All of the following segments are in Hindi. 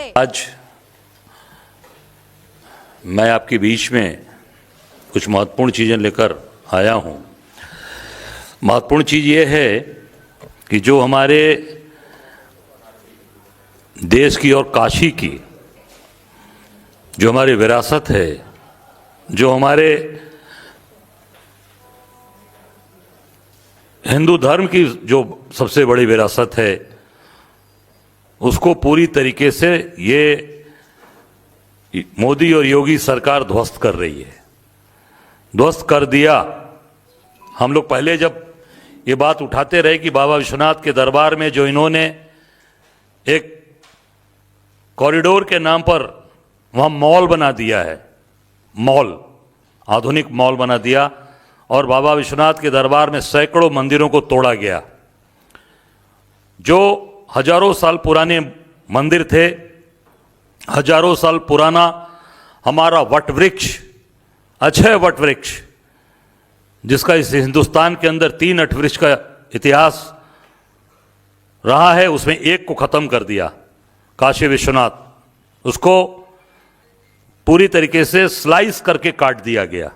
आज मैं आपके बीच में कुछ महत्वपूर्ण चीज़ें लेकर आया हूं। महत्वपूर्ण चीज़ ये है कि जो हमारे देश की और काशी की जो हमारी विरासत है, जो हमारे हिंदू धर्म की जो सबसे बड़ी विरासत है, उसको पूरी तरीके से ये मोदी और योगी सरकार ध्वस्त कर रही है, ध्वस्त कर दिया। हम लोग पहले जब ये बात उठाते रहे कि बाबा विश्वनाथ के दरबार में जो इन्होंने एक कॉरिडोर के नाम पर वहाँ मॉल बना दिया है, मॉल, आधुनिक मॉल बना दिया, और बाबा विश्वनाथ के दरबार में सैकड़ों मंदिरों को तोड़ा गया। जो हजारों साल पुराने मंदिर थे, हजारों साल पुराना हमारा वट वृक्ष, अक्षय वट वृक्ष, जिसका इस हिंदुस्तान के अंदर 3 वट वृक्ष का इतिहास रहा है, उसमें एक को खत्म कर दिया, काशी विश्वनाथ। उसको पूरी तरीके से स्लाइस करके काट दिया गया।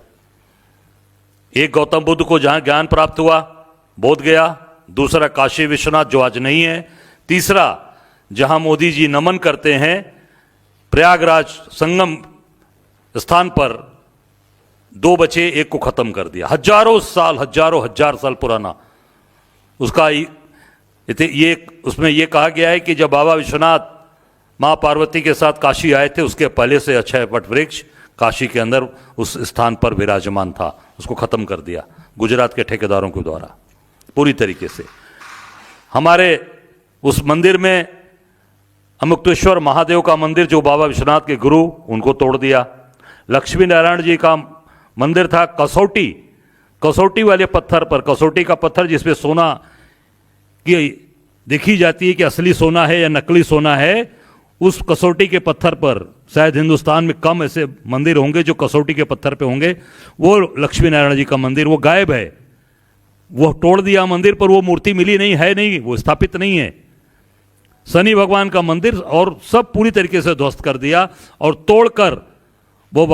एक गौतम बुद्ध को जहां ज्ञान प्राप्त हुआ, बोध गया, दूसरा काशी विश्वनाथ जो आज नहीं है, तीसरा जहां मोदी जी नमन करते हैं प्रयागराज संगम स्थान पर, 2 बचे, एक को खत्म कर दिया। हजारों साल, हजार साल पुराना उसका ये उसमें यह कहा गया है कि जब बाबा विश्वनाथ मां पार्वती के साथ काशी आए थे, उसके पहले से अक्षय वट वृक्ष काशी के अंदर उस स्थान पर विराजमान था, उसको खत्म कर दिया गुजरात के ठेकेदारों के द्वारा पूरी तरीके से। हमारे उस मंदिर में अमुक्तेश्वर महादेव का मंदिर, जो बाबा विश्वनाथ के गुरु, उनको तोड़ दिया। लक्ष्मी नारायण जी का मंदिर था, कसौटी वाले पत्थर पर, कसौटी का पत्थर जिसपे सोना की देखी जाती है कि असली सोना है या नकली सोना है, उस कसौटी के पत्थर पर, शायद हिंदुस्तान में कम ऐसे मंदिर होंगे जो कसौटी के पत्थर पे होंगे, वो लक्ष्मी नारायण जी का मंदिर वो गायब है। वो तोड़ दिया मंदिर, पर वो मूर्ति मिली नहीं है, नहीं, वो स्थापित नहीं है। शनि भगवान का मंदिर और सब पूरी तरीके से ध्वस्त कर दिया, और तोड़कर वो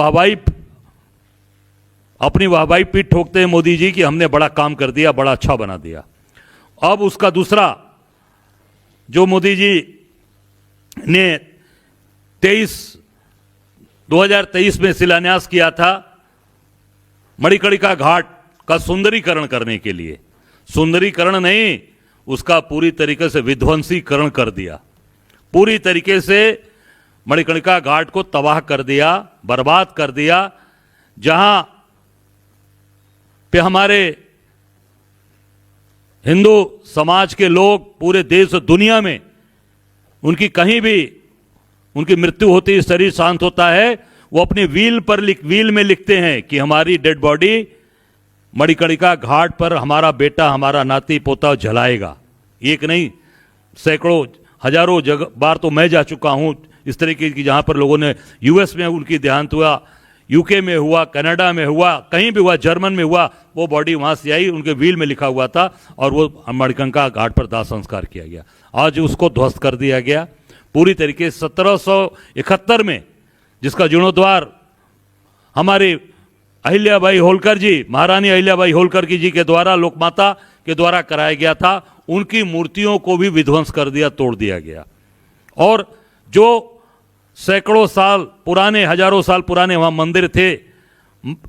अपनी वाहवाही पीठ ठोकते हैं मोदी जी कि हमने बड़ा काम कर दिया, बड़ा अच्छा बना दिया। अब उसका दूसरा जो मोदी जी ने 2023 में शिलान्यास किया था, मणिकर्णिका घाट का सुंदरीकरण करने के लिए, सुंदरीकरण नहीं, उसका पूरी तरीके से विध्वंसीकरण कर दिया। पूरी तरीके से मणिकर्णिका घाट को तबाह कर दिया, बर्बाद कर दिया। जहां पे हमारे हिंदू समाज के लोग पूरे देश और दुनिया में उनकी कहीं भी उनकी मृत्यु होती है, शरीर शांत होता है, वो अपनी व्हील में लिखते हैं कि हमारी डेड बॉडी मणिकर्णिका घाट पर हमारा बेटा, हमारा नाती पोता जलाएगा। एक नहीं, सैकड़ों हजारों बार तो मैं जा चुका हूं इस तरीके की, जहां पर लोगों ने यूएस में उनकी देहांत हुआ, यूके में हुआ, कनाडा में हुआ, कहीं भी हुआ, जर्मन में हुआ, वो बॉडी वहां से आई, उनके व्हील में लिखा हुआ था, और वो मणिकर्णिका घाट पर दाह संस्कार किया गया। आज उसको ध्वस्त कर दिया गया पूरी तरीके से। 1771 में जिसका जीर्णोद्वार हमारे अहिल्याबाई होलकर जी, महारानी अहिल्याबाई होलकर जी के द्वारा, लोकमाता के द्वारा कराया गया था, उनकी मूर्तियों को भी विध्वंस कर दिया, तोड़ दिया गया। और जो सैकड़ों साल पुराने, हजारों साल पुराने वहां मंदिर थे,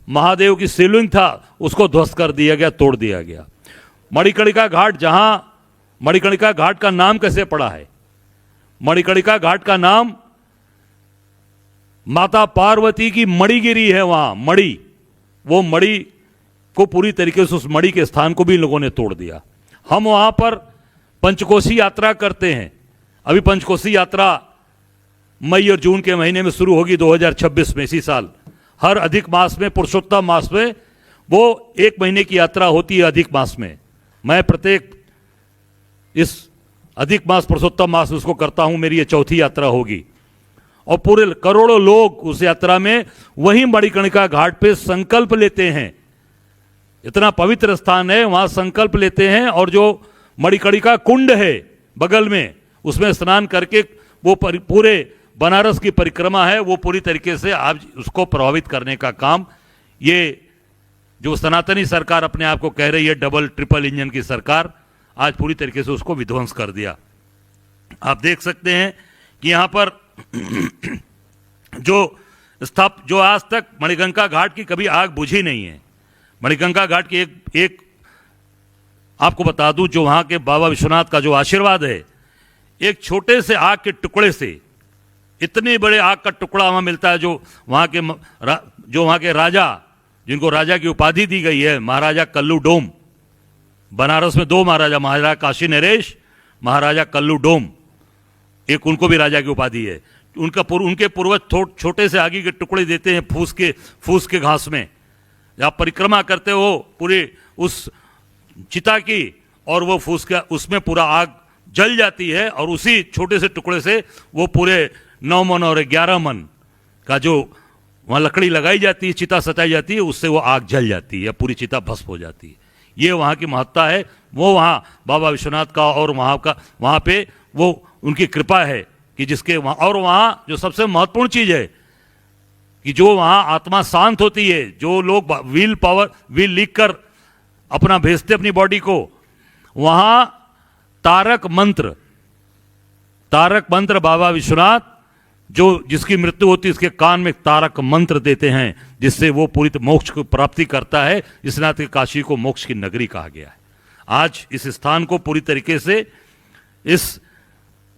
महादेव की शिवलिंग था, उसको ध्वस्त कर दिया गया, तोड़ दिया गया। मणिकर्णिका घाट, जहां मणिकर्णिका घाट का नाम कैसे पड़ा है? मणिकर्णिका घाट का नाम माता पार्वती की मणिगिरी है, वहां मणि, वो मणि को पूरी तरीके से, उस मणि के स्थान को भी लोगों ने तोड़ दिया। हम वहां पर पंचकोशी यात्रा करते हैं। अभी पंचकोशी यात्रा मई और जून के महीने में शुरू होगी 2026 में, इसी साल। हर अधिक मास में, पुरुषोत्तम मास में, वो 1 महीने की यात्रा होती है अधिक मास में। मैं प्रत्येक इस अधिक मास, पुरुषोत्तम मास उसको करता हूं, मेरी ये 4थी यात्रा होगी। और पूरे करोड़ों लोग उस यात्रा में वहीं मणिकर्णिका घाट पे संकल्प लेते हैं। इतना पवित्र स्थान है, वहां संकल्प लेते हैं, और जो मणिकर्णिका कुंड है बगल में, उसमें स्नान करके वो पूरे बनारस की परिक्रमा है वो पूरी तरीके से आज उसको प्रभावित करने का काम, ये जो सनातनी सरकार अपने आप को कह रही है डबल ट्रिपल इंजन की सरकार, आज पूरी तरीके से उसको विध्वंस कर दिया। आप देख सकते हैं कि यहां पर जो आज तक मणिगंगा घाट की कभी आग बुझी नहीं है। मणिगंगा घाट की एक आपको बता दूं, जो वहां के बाबा विश्वनाथ का जो आशीर्वाद है, एक छोटे से आग के टुकड़े से इतने बड़े आग का टुकड़ा वहां मिलता है, जो वहां के राजा, जिनको राजा की उपाधि दी गई है, महाराजा कल्लू डोम। बनारस में दो महाराजा, महाराजा काशी नरेश, महाराजा कल्लू डोम, एक उनको भी राजा की उपाधि है। उनके पूर्वज छोटे से आगे के टुकड़े देते हैं फूस के घास में। आप परिक्रमा करते हो पूरे उस चिता की, और वो फूस का उसमें पूरा आग जल जाती है, और उसी छोटे से टुकड़े से वो पूरे 9 मन और 11 मन का जो वहाँ लकड़ी लगाई जाती है, चिता सजाई जाती है, उससे वो आग जल जाती है, पूरी चिता भस्म हो जाती है। ये वहाँ की महत्ता है, वो वहाँ बाबा विश्वनाथ का, और वहाँ पे वो उनकी कृपा है कि जिसके वहाँ, और वहाँ जो सबसे महत्वपूर्ण चीज़ है कि जो वहाँ आत्मा शांत होती है, जो लोग विल लिख कर अपना भेजते अपनी बॉडी को, वहाँ तारक मंत्र बाबा विश्वनाथ जो जिसकी मृत्यु होती है उसके कान में तारक मंत्र देते हैं, जिससे वो पूरी मोक्ष को प्राप्ति करता है। इस नाते काशी को मोक्ष की नगरी कहा गया है। आज इस स्थान को पूरी तरीके से इस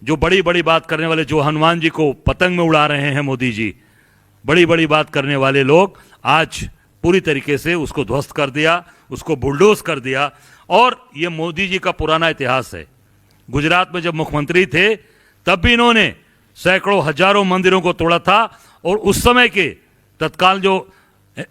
जो बड़ी बड़ी बात करने वाले, जो हनुमान जी को पतंग में उड़ा रहे हैं मोदी जी, बड़ी बड़ी बात करने वाले लोग आज पूरी तरीके से उसको ध्वस्त कर दिया, उसको बुलडोज कर दिया। और ये मोदी जी का पुराना इतिहास है। गुजरात में जब मुख्यमंत्री थे तब भी इन्होंने सैकड़ों हजारों मंदिरों को तोड़ा था, और उस समय के तत्काल जो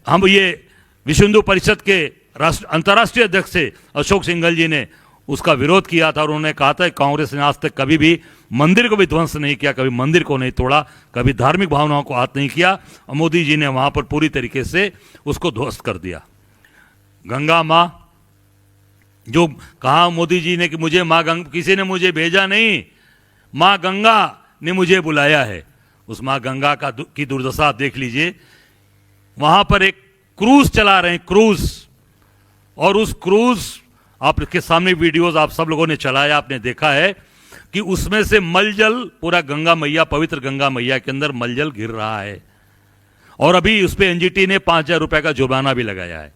हम ये विश्व हिंदू परिषद के अंतर्राष्ट्रीय अध्यक्ष थे अशोक सिंघल जी ने उसका विरोध किया था, और उन्होंने कहा था कांग्रेस ने आज तक कभी भी मंदिर को भी ध्वंस नहीं किया, कभी मंदिर को नहीं तोड़ा, कभी धार्मिक भावनाओं को हाथ नहीं किया। और मोदी जी ने वहां पर पूरी तरीके से उसको ध्वस्त कर दिया। गंगा माँ, जो कहा मोदी जी ने कि मुझे माँ गंगा, किसी ने मुझे भेजा नहीं, माँ गंगा ने मुझे बुलाया है। उस माँ गंगा की दुर्दशा आप देख लीजिए। वहां पर एक क्रूज चला रहे हैं, क्रूज, और उस क्रूज आपके सामने वीडियोस आप सब लोगों ने चलाया, आपने देखा है कि उसमें से मलजल पूरा गंगा मैया, पवित्र गंगा मैया के अंदर मलजल गिर रहा है। और अभी उस पर एनजीटी ने 5,000 रुपए का जुर्माना भी लगाया है।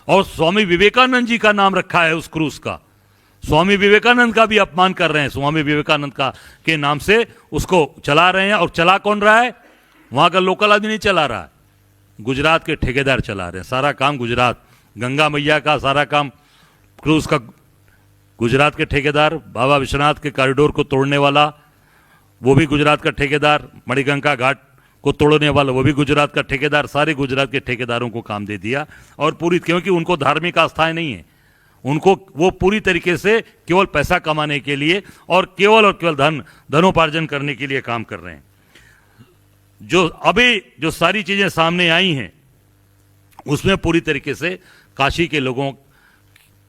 और स्वामी विवेकानंद जी का नाम रखा है उस क्रूज का। स्वामी विवेकानंद का भी अपमान कर रहे हैं, स्वामी विवेकानंद का के नाम से उसको चला रहे हैं। और चला कौन रहा है? वहां का लोकल आदमी नहीं चला रहा है, गुजरात के ठेकेदार चला रहे हैं। सारा काम गुजरात, गंगा मैया का सारा काम क्रूज का गुजरात के ठेकेदार, बाबा विश्वनाथ के कॉरिडोर को तोड़ने वाला वो भी गुजरात का ठेकेदार, मणिगंगा घाट को तोड़ने वाला वो भी गुजरात का ठेकेदार, सारे गुजरात के ठेकेदारों को काम दे दिया। और पूरी, क्योंकि उनको धार्मिक आस्थाएं नहीं है, उनको वो पूरी तरीके से केवल पैसा कमाने के लिए और केवल धनोपार्जन करने के लिए काम कर रहे हैं। जो अभी जो सारी चीजें सामने आई हैं उसमें पूरी तरीके से काशी के लोगों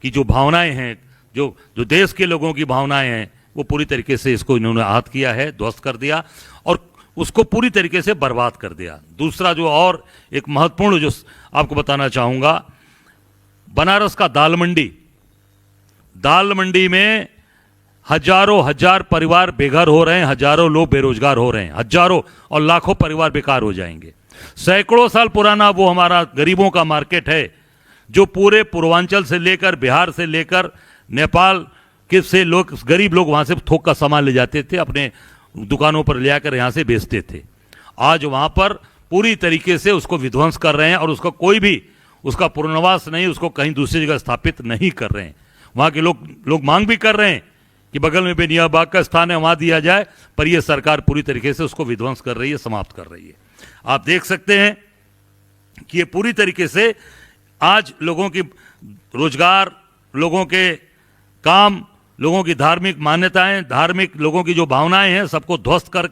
की जो भावनाएं हैं, जो देश के लोगों की भावनाएं हैं, वो पूरी तरीके से इसको इन्होंने आहत किया है, ध्वस्त कर दिया और उसको पूरी तरीके से बर्बाद कर दिया। दूसरा जो और एक महत्वपूर्ण जो आपको बताना चाहूंगा, बनारस का दाल मंडी में हजार परिवार बेघर हो रहे हैं, हजारों लोग बेरोजगार हो रहे हैं, हजारों और लाखों परिवार बेकार हो जाएंगे। सैकड़ों साल पुराना वो हमारा गरीबों का मार्केट है, जो पूरे पूर्वांचल से लेकर बिहार से लेकर नेपाल के से लोग, गरीब लोग वहां से थोक का सामान ले जाते थे, अपने दुकानों पर ले आकर यहां से बेचते थे। आज वहां पर पूरी तरीके से उसको विध्वंस कर रहे हैं और उसका कोई भी उसका पुनर्वास नहीं, उसको कहीं दूसरी जगह स्थापित नहीं कर रहे हैं। वहां के लोग मांग भी कर रहे हैं कि बगल में बेनिया बाग का स्थान है, वहां दिया जाए, पर यह सरकार पूरी तरीके से उसको विध्वंस कर रही है, समाप्त कर रही है। आप देख सकते हैं कि ये पूरी तरीके से आज लोगों की रोजगार, लोगों के काम, लोगों की धार्मिक मान्यताएं, धार्मिक लोगों की जो भावनाएं हैं, सबको ध्वस्त कर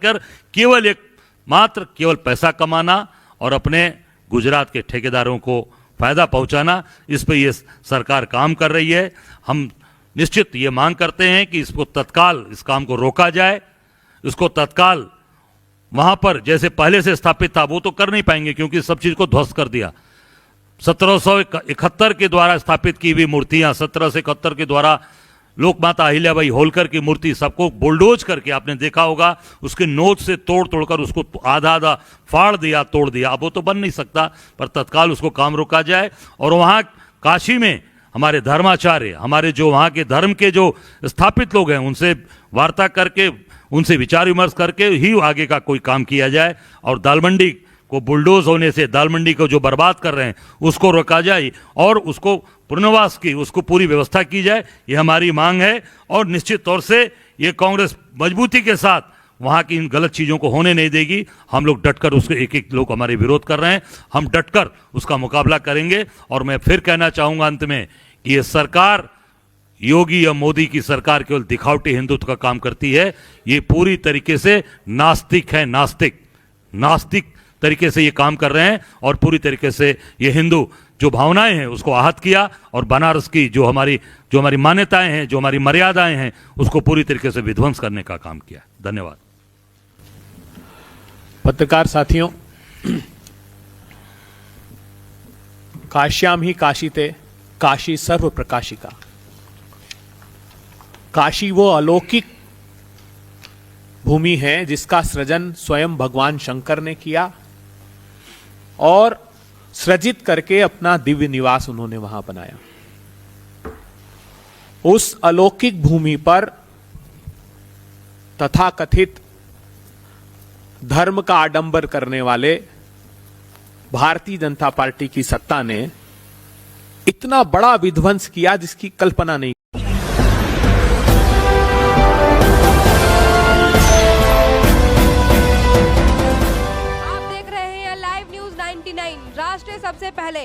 केवल पैसा कमाना और अपने गुजरात के ठेकेदारों को फायदा पहुंचाना, इस पर यह सरकार काम कर रही है। हम निश्चित ये मांग करते हैं कि इसको तत्काल इस काम को रोका जाए, इसको तत्काल वहां पर जैसे पहले से स्थापित था वो तो कर नहीं पाएंगे, क्योंकि सब चीज को ध्वस्त कर दिया। 1771 के द्वारा स्थापित की हुई मूर्तियां, 1771 के द्वारा लोकमाता अहिल्याबाई होलकर की मूर्ति, सबको बुलडोज करके, आपने देखा होगा, उसके नोच से तोड़ तोड़कर उसको आधा आधा फाड़ दिया, तोड़ दिया। अब वो तो बन नहीं सकता, पर तत्काल उसको काम रोका जाए। और वहां काशी में हमारे धर्माचार्य, हमारे जो वहां के धर्म के जो स्थापित लोग हैं, उनसे वार्ता करके, उनसे विचार विमर्श करके ही आगे का कोई काम किया जाए। और दाल मंडी को बुलडोज होने से, दाल मंडी को जो बर्बाद कर रहे हैं उसको रोका जाए और उसको पुनर्वास की, उसको पूरी व्यवस्था की जाए, ये हमारी मांग है। और निश्चित तौर से ये कांग्रेस मजबूती के साथ वहाँ की इन गलत चीज़ों को होने नहीं देगी। हम लोग डटकर उसके, एक एक लोग हमारे विरोध कर रहे हैं, हम डटकर उसका मुकाबला करेंगे। और मैं फिर कहना चाहूँगा अंत में कि ये सरकार, योगी या मोदी की सरकार केवल दिखावटी हिंदुत्व का काम करती है। ये पूरी तरीके से नास्तिक है, नास्तिक तरीके से ये काम कर रहे हैं और पूरी तरीके से ये हिंदू जो भावनाएं हैं उसको आहत किया और बनारस की जो हमारी मान्यताएं हैं, जो हमारी मर्यादाएं हैं, उसको पूरी तरीके से विध्वंस करने का काम किया। धन्यवाद। पत्रकार साथियों, काश्याम ही काशीते काशी सर्व प्रकाशिका। काशी वो अलौकिक भूमि है जिसका सृजन स्वयं भगवान शंकर ने किया और सृजित करके अपना दिव्य निवास उन्होंने वहां बनाया। उस अलौकिक भूमि पर तथाकथित धर्म का आडंबर करने वाले भारतीय जनता पार्टी की सत्ता ने इतना बड़ा विध्वंस किया जिसकी कल्पना नहीं। आप देख रहे हैं लाइव न्यूज 99, राष्ट्र सबसे पहले।